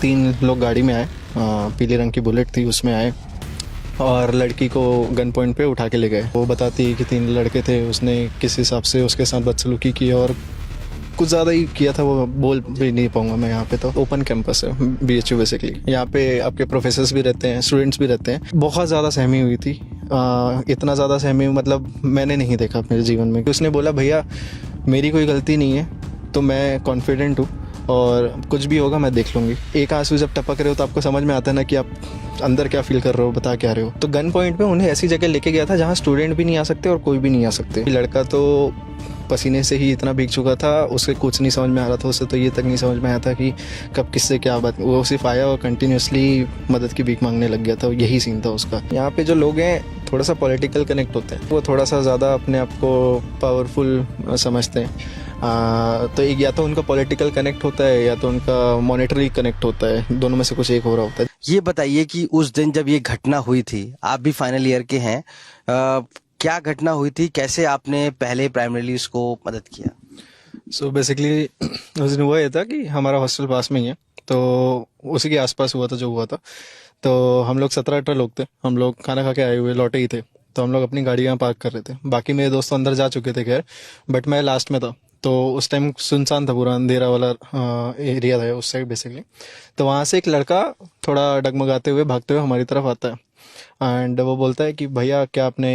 3 लोग गाड़ी में आए, पीले रंग की बुलेट थी, उसमें आए और लड़की को गन पॉइंट पे उठा के ले गए। वो बताती है कि 3 लड़के थे, उसने किस हिसाब से उसके साथ बदसलूकी की और कुछ ज़्यादा ही किया था, वो बोल भी नहीं पाऊंगा मैं यहाँ पे। तो ओपन कैंपस है BHU बेसिकली, यहाँ पे आपके प्रोफेसर्स भी रहते हैं, स्टूडेंट्स भी रहते हैं। बहुत ज़्यादा सहमी हुई थी, इतना ज़्यादा सहमी मतलब मैंने नहीं देखा मेरे जीवन में। उसने बोला भैया मेरी कोई गलती नहीं है, तो मैं कॉन्फिडेंट हूँ और कुछ भी होगा मैं देख लूँगी। एक आंसू जब टपक रहे हो तो आपको समझ में आता है ना कि आप अंदर क्या फील कर रहे हो, बता क्या रहे हो। तो गन पॉइंट पे उन्हें ऐसी जगह लेके गया था जहाँ स्टूडेंट भी नहीं आ सकते और कोई भी नहीं आ सकते। लड़का तो पसीने से ही इतना भीग चुका था, उसे कुछ नहीं समझ में आ रहा था। उसे तो ये तक नहीं समझ में आया था कि कब किससे क्या बात। वो सिर्फ आया और कंटिन्यूसली मदद की भीख मांगने लग गया था, यही सीन था उसका। यहाँ पे जो लोग हैं थोड़ा सा पॉलिटिकल कनेक्ट होते हैं, वो थोड़ा सा ज़्यादा अपने आप को पावरफुल समझते हैं। तो एक या तो उनका पॉलिटिकल कनेक्ट होता है या तो उनका मॉनेटरी कनेक्ट होता है, दोनों में से कुछ एक हो रहा होता है। ये बताइए कि उस दिन जब ये घटना हुई थी, आप भी फाइनल ईयर के हैं, क्या घटना हुई थी, कैसे आपने पहले प्राइमरीली उसको मदद किया? सो बेसिकली उस दिन हुआ ये था कि हमारा हॉस्टल पास में ही है, तो उसी के आसपास हुआ था जो हुआ था। तो हम लोग 17-18 लोग थे, हम लोग खाना खा के आए हुए लौटे ही थे। तो हम लोग अपनी गाड़ी यहाँ पार्क कर रहे थे, बाकी मेरे दोस्त तो अंदर जा चुके थे खैर, बट मैं लास्ट में था। तो उस टाइम सुनसान था, पूरा अंधेरा वाला एरिया था उस साइड बेसिकली। तो वहाँ से एक लड़का थोड़ा डगमगाते हुए भागते हुए हमारी तरफ आता है एंड वो बोलता है कि भैया क्या आपने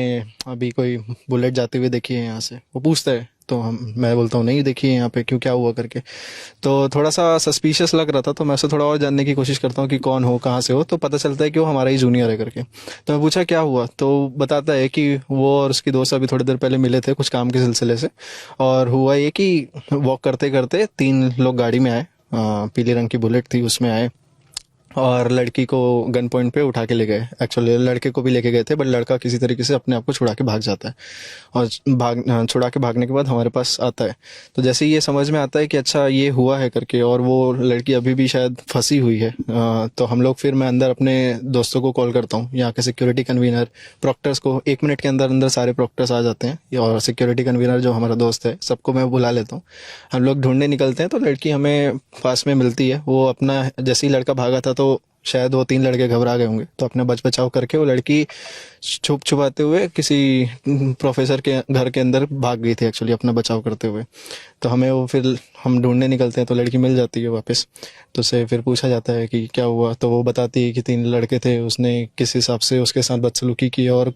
अभी कोई बुलेट जाते हुए देखी है यहाँ से। वो पूछता है, तो मैं बोलता हूँ नहीं देखी है यहाँ पे, क्यों क्या हुआ करके। तो थोड़ा सा सस्पिशियस लग रहा था, तो मैं उसे थोड़ा और जानने की कोशिश करता हूँ कि कौन हो, कहाँ से हो। तो पता चलता है कि वो हमारा ही जूनियर है करके। तो मैं पूछा क्या हुआ, तो बताता है कि वो और उसकी दोस्त अभी थोड़ी देर पहले मिले थे कुछ काम के सिलसिले से, और हुआ ये कि वॉक करते करते 3 लोग गाड़ी में आए, पीले रंग की बुलेट थी, उसमें आए और लड़की को गन पॉइंट पे उठा के ले गए। एक्चुअली लड़के को भी लेके गए थे, बट लड़का किसी तरीके से अपने आप को छुड़ा के भाग जाता है और छुड़ा के भागने के बाद हमारे पास आता है। तो जैसे ही ये समझ में आता है कि अच्छा ये हुआ है करके, और वो लड़की अभी भी शायद फंसी हुई है, तो हम लोग फिर मैं अंदर अपने दोस्तों को कॉल करता हूँ, यहाँ के सिक्योरिटी कन्वीनर प्रॉक्टर्स को। 1 मिनट के अंदर अंदर सारे प्रॉक्टर्स आ जाते हैं और सिक्योरिटी कन्वीनर जो हमारा दोस्त है, सबको मैं बुला लेता हूँ। हम लोग ढूंढने निकलते हैं तो लड़की हमें पास में मिलती है। वो अपना जैसे ही लड़का भागा था तो शायद वो 3 लड़के घबरा गए होंगे, तो अपना बचाव करके वो लड़की छुपाते हुए किसी प्रोफेसर के घर के अंदर भाग गई थी एक्चुअली, अपना बचाव करते हुए। तो हमें वो फिर हम ढूंढने निकलते हैं तो लड़की मिल जाती है वापस। तो उससे फिर पूछा जाता है कि क्या हुआ, तो वो बताती है कि 3 लड़के थे, उसने किस हिसाब से उसके साथ बदसलूकी की और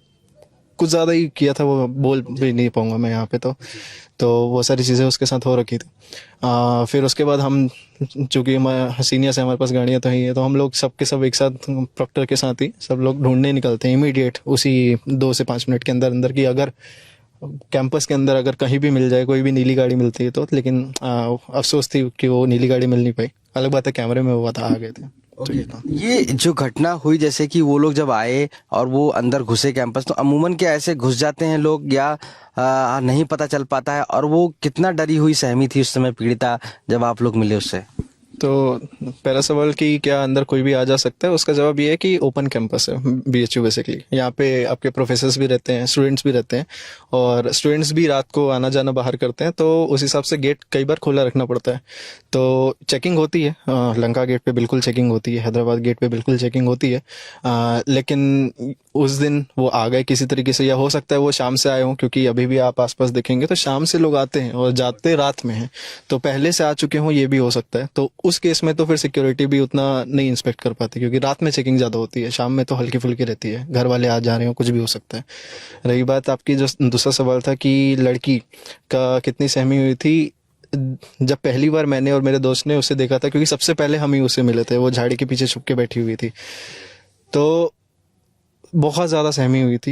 कुछ ज़्यादा ही किया था, वो बोल भी नहीं पाऊंगा मैं यहाँ पे। तो वो सारी चीज़ें उसके साथ हो रखी थी। फिर उसके बाद हम, चूँकि सीनियर्स हैं हमारे पास, गाड़ियाँ तो ही है, तो हम लोग सब के सब एक साथ प्रॉक्टर के साथ ही सब लोग ढूंढने निकलते हैं इमीडिएट, उसी 2 से 5 मिनट के अंदर अंदर की। अगर कैंपस के अंदर अगर कहीं भी मिल जाए, कोई भी नीली गाड़ी मिलती है तो, लेकिन अफसोस थी कि वो नीली गाड़ी मिल नहीं पाई। अलग बात है कैमरे में वो आ गए थे। तो ये जो घटना हुई, जैसे कि वो लोग जब आए और वो अंदर घुसे कैंपस, तो अमूमन क्या ऐसे घुस जाते हैं लोग या नहीं पता चल पाता है? और वो कितना डरी हुई सहमी थी उस समय पीड़िता जब आप लोग मिले उससे? तो पहला सवाल कि क्या अंदर कोई भी आ जा सकता है, उसका जवाब ये है कि ओपन कैंपस है BHU बेसिकली। यहाँ पे आपके प्रोफेसर्स भी रहते हैं, स्टूडेंट्स भी रहते हैं, और स्टूडेंट्स भी रात को आना जाना बाहर करते हैं, तो उस हिसाब से गेट कई बार खुला रखना पड़ता है। तो चेकिंग होती है, लंका गेट पे बिल्कुल चेकिंग होती है, हैदराबाद गेट पे बिल्कुल चेकिंग होती है। लेकिन उस दिन वो आ गए किसी तरीके से, या हो सकता है वो शाम से आए हों, क्योंकि अभी भी आप आसपास देखेंगे तो शाम से लोग आते हैं और जाते रात में हैं, तो पहले से आ चुके हों, ये भी हो सकता है। तो उस केस में तो फिर सिक्योरिटी भी उतना नहीं इंस्पेक्ट कर पाती, क्योंकि रात में चेकिंग ज़्यादा होती है, शाम में तो हल्की फुल्की रहती है, घर वाले आ जा रहे हो, कुछ भी हो सकता है। रही बात आपकी जो दूसरा सवाल था कि लड़की का कितनी सहमी हुई थी, जब पहली बार मैंने और मेरे दोस्त ने उसे देखा था, क्योंकि सबसे पहले हम ही उसे मिले थे, वो झाड़ी के पीछे छुप के बैठी हुई थी, तो बहुत ज़्यादा सहमी हुई थी।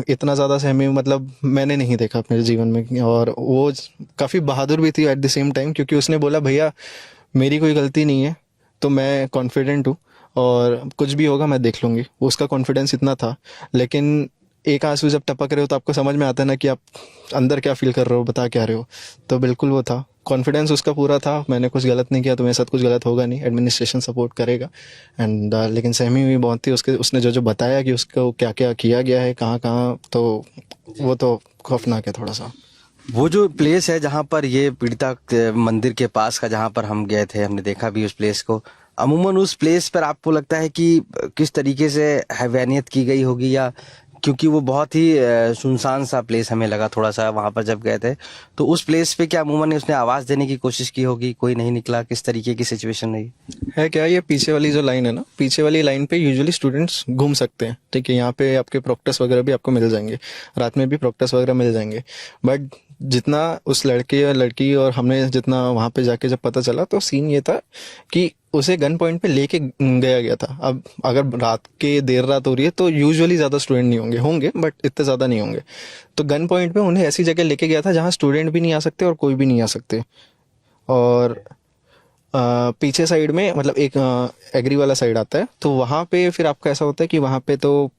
इतना ज़्यादा सहमी मतलब मैंने नहीं देखा अपने जीवन में। और वो काफ़ी बहादुर भी थी एट द सेम टाइम, क्योंकि उसने बोला भैया मेरी कोई गलती नहीं है, तो मैं कॉन्फिडेंट हूँ और कुछ भी होगा मैं देख लूँगी। उसका कॉन्फिडेंस इतना था। लेकिन एक आंसू जब टपक रहे हो तो आपको समझ में आता है ना कि आप अंदर क्या फील कर रहे हो, बता क्या रहे हो। तो बिल्कुल वो था, कॉन्फिडेंस उसका पूरा था, मैंने कुछ गलत नहीं किया तो मेरे साथ कुछ गलत होगा नहीं, एडमिनिस्ट्रेशन सपोर्ट करेगा। एंड लेकिन सहमी हुई बहुत थी उसने जो जो बताया कि उसको क्या क्या किया गया है, कहाँ कहाँ, तो वो तो खौफनाक है थोड़ा सा। वो जो प्लेस है जहाँ पर ये पीड़िता मंदिर के पास का, जहाँ पर हम गए थे, हमने देखा भी उस प्लेस को, अमूमन उस प्लेस पर आपको लगता है कि किस तरीके से हैवानियत की गई होगी, या क्योंकि वो बहुत ही सुनसान सा प्लेस हमें लगा थोड़ा सा वहां पर जब गए थे, तो उस प्लेस पे क्या अमूमन उसने आवाज देने की कोशिश की होगी, कोई नहीं निकला, किस तरीके की सिचुएशन रही? है क्या, ये पीछे वाली जो लाइन है ना, पीछे वाली लाइन पे यूजुअली स्टूडेंट्स घूम सकते हैं, ठीक है। यहाँ पे आपके प्रोक्टस वगैरह भी आपको मिल जाएंगे, रात में भी प्रोक्टस वगैरह मिल जाएंगे। बट जितना उस लड़के या लड़की और हमने जितना वहाँ पे जाके जब पता चला, तो सीन ये था कि उसे गन पॉइंट पे लेके गया गया था। अब अगर रात के देर रात हो रही है तो यूजुअली ज़्यादा स्टूडेंट नहीं होंगे बट इतने ज़्यादा नहीं होंगे। तो गन पॉइंट पे उन्हें ऐसी जगह लेके गया था जहाँ स्टूडेंट भी नहीं आ सकते और कोई भी नहीं आ सकते। और पीछे साइड में मतलब एक एग्री वाला साइड आता है, तो वहाँ पे फिर आपका ऐसा होता है कि वहाँ पे तो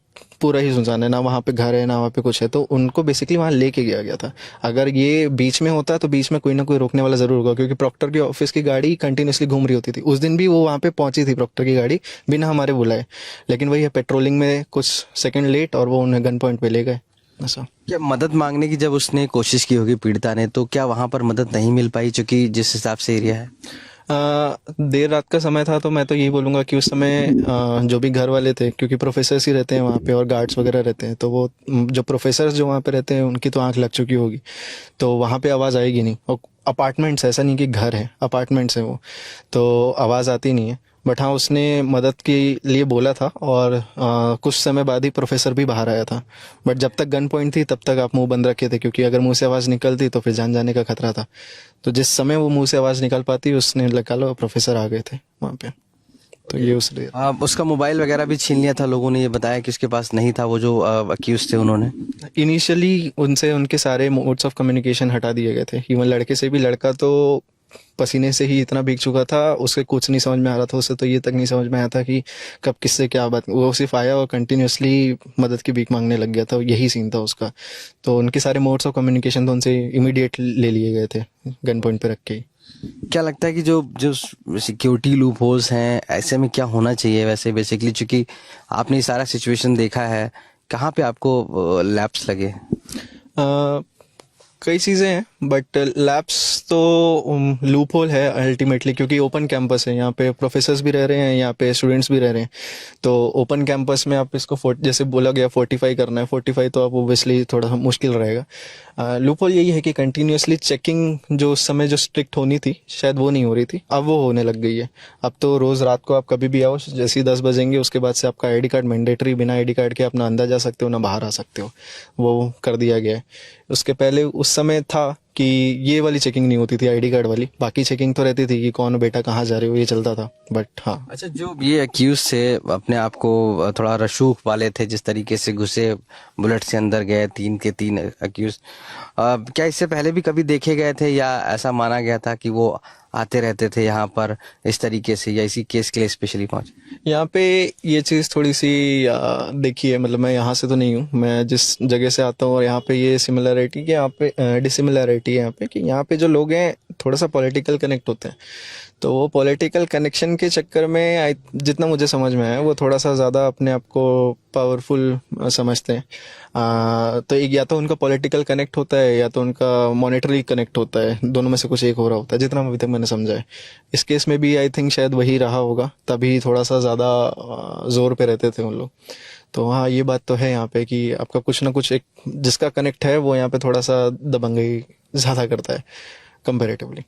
पूरा ही सुनसान है, ना वहाँ पे घर है ना वहाँ पे कुछ है। तो उनको बेसिकली वहाँ लेके गया गया था। अगर ये बीच में होता तो बीच में कोई ना कोई रोकने वाला जरूर होगा, क्योंकि प्रॉक्टर की ऑफिस की गाड़ी कंटिन्यूसली घूम रही होती थी। उस दिन भी वो वहाँ पे पहुंची थी प्रॉक्टर की गाड़ी बिना हमारे बुलाए, लेकिन वही है पेट्रोलिंग में कुछ सेकंड लेट और वो उन्हें गन पॉइंट पे ले गए ऐसा। क्या मदद मांगने की जब उसने कोशिश की होगी पीड़िता ने, तो क्या वहां पर मदद नहीं मिल पाई, क्योंकि जिस हिसाब से एरिया है? देर रात का समय था, तो मैं तो यही बोलूँगा कि उस समय जो भी घर वाले थे, क्योंकि प्रोफेसर्स ही रहते हैं वहाँ पे और गार्ड्स वगैरह रहते हैं, तो वो जो प्रोफेसर्स जो वहाँ पे रहते हैं उनकी तो आंख लग चुकी होगी, तो वहाँ पे आवाज़ आएगी नहीं। और अपार्टमेंट्स, ऐसा नहीं कि घर है, अपार्टमेंट्स हैं वो, तो आवाज़ आती नहीं है। बट हाँ, उसने मदद के लिए बोला था और कुछ समय बाद ही प्रोफेसर भी बाहर आया था। बट जब तक गन पॉइंट थी तब तक आप मुंह बंद रखे थे, क्योंकि अगर मुंह से आवाज़ निकलती तो फिर जान जाने का खतरा था। तो जिस समय वो मुंह से आवाज़ निकाल पाती उसने लगा लो प्रोफेसर आ गए थे वहाँ पे। तो ये उसने उसका मोबाइल वगैरह भी छीन लिया था, लोगों ने ये बताया कि उसके पास नहीं था, वो जो अक्यूज थे उन्होंने। इनिशियली उनसे उनके सारे मोड्स ऑफ कम्युनिकेशन हटा दिए गए थे। इवन लड़के से भी, लड़का तो पसीने से ही इतना भीग चुका था, उसे कुछ नहीं समझ में आ रहा था। उसे तो ये तक नहीं समझ में आया था कि कब किससे क्या बात, वो सिर्फ आया और कंटिन्यूसली मदद की भीख मांगने लग गया था। यही सीन था उसका। तो उनके सारे मोड्स ऑफ कम्युनिकेशन तो उनसे इमीडिएट ले लिए गए थे गन पॉइंट पे रख के ही। क्या लगता है कि जो जो सिक्योरिटी लूप होल्स हैं, ऐसे में क्या होना चाहिए वैसे बेसिकली, क्योंकि आपने ये सारा सिचुएशन देखा है, कहाँ पे आपको लैप्स लगे? कई चीज़ें हैं, बट लैब्स तो लूप होल है अल्टीमेटली, क्योंकि ओपन कैंपस है। यहाँ पे प्रोफेसर्स भी रह रहे हैं, यहाँ पे स्टूडेंट्स भी रह रहे हैं। तो ओपन कैंपस में आप इसको जैसे बोला गया 45 करना है, 45 तो आप ओब्वियसली थोड़ा सा मुश्किल रहेगा। लूप होल यही है कि कंटिन्यूसली चेकिंग जो उस समय जो स्ट्रिक्ट होनी थी शायद वो नहीं हो रही थी, अब वो होने लग गई है। अब तो रोज़ रात को आप कभी भी आओ, जैसे ही 10 बजेंगे उसके बाद से आपका आईडी कार्ड मैंडेटरी, बिना आईडी कार्ड के आप ना अंदर जा सकते हो ना बाहर आ सकते हो, वो कर दिया गया है। उसके पहले उस समय था कि ये वाली चेकिंग नहीं होती थी, आईडी कार्ड वाली। बाकी चेकिंग तो रहती थी कि कौन बेटा कहाँ जा रहे हो, ये चलता था। बट हाँ, अच्छा, जो ये अक्यूज थे अपने आप को थोड़ा रसूख वाले थे, जिस तरीके से घुसे बुलेट से अंदर गए, 3 के 3 अक्यूज, क्या इससे पहले भी कभी देखे गए थे, या ऐसा माना गया था कि वो आते रहते थे यहाँ पर इस तरीके से, या इसी केस के लिए स्पेशली पहुंचे? यहाँ पे ये चीज़ थोड़ी सी देखी है। मतलब मैं यहाँ से तो नहीं हूँ, मैं जिस जगह से आता हूँ, और यहाँ पे ये सिमिलरिटी कि यहाँ पे डिसिमिलरिटी है यहाँ पे, कि यहाँ पे जो लोग हैं थोड़ा सा पॉलिटिकल कनेक्ट होते हैं। तो वो पॉलिटिकल कनेक्शन के चक्कर में जितना मुझे समझ में आया, वो थोड़ा सा ज़्यादा अपने आप को पावरफुल समझते हैं। तो एक या तो उनका पॉलिटिकल कनेक्ट होता है या तो उनका मॉनेटरी कनेक्ट होता है, दोनों में से कुछ एक हो रहा होता है, जितना अभी तक मैंने समझा है। इस केस में भी आई थिंक शायद वही रहा होगा, तभी थोड़ा सा ज़्यादा जोर पे रहते थे उन लोग। तो हाँ, ये बात तो है यहाँ पे कि आपका कुछ ना कुछ एक जिसका कनेक्ट है वो यहाँ पे थोड़ा सा दबंगई ज़्यादा करता है कंपेरेटिवली।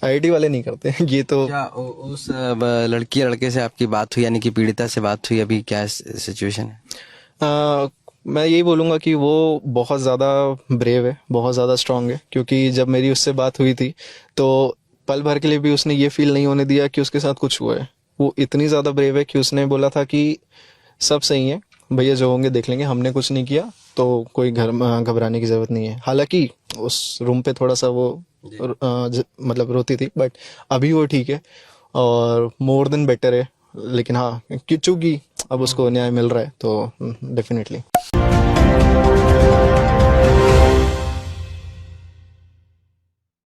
आईटी वाले नहीं करते ये तो। क्या उस लड़की लड़के से आपकी बात हुई, यानी कि पीड़िता से बात हुई, अभी क्या सिचुएशन है? मैं यही बोलूँगा कि वो बहुत ज़्यादा ब्रेव है, बहुत ज़्यादा स्ट्रांग है। क्योंकि जब मेरी उससे बात हुई थी तो पल भर के लिए भी उसने ये फील नहीं होने दिया कि उसके साथ कुछ हुआ है। वो इतनी ज़्यादा ब्रेव है कि उसने बोला था कि सब सही है भैया, जो होंगे देख लेंगे, हमने कुछ नहीं किया, तो कोई घर घबराने की ज़रूरत नहीं है। हालांकि उस रूम पे थोड़ा सा वो मतलब रोती थी, बट अभी वो ठीक है और मोर देन बेटर है। लेकिन हाँ, चूंकि अब उसको न्याय मिल रहा है तो डेफिनेटली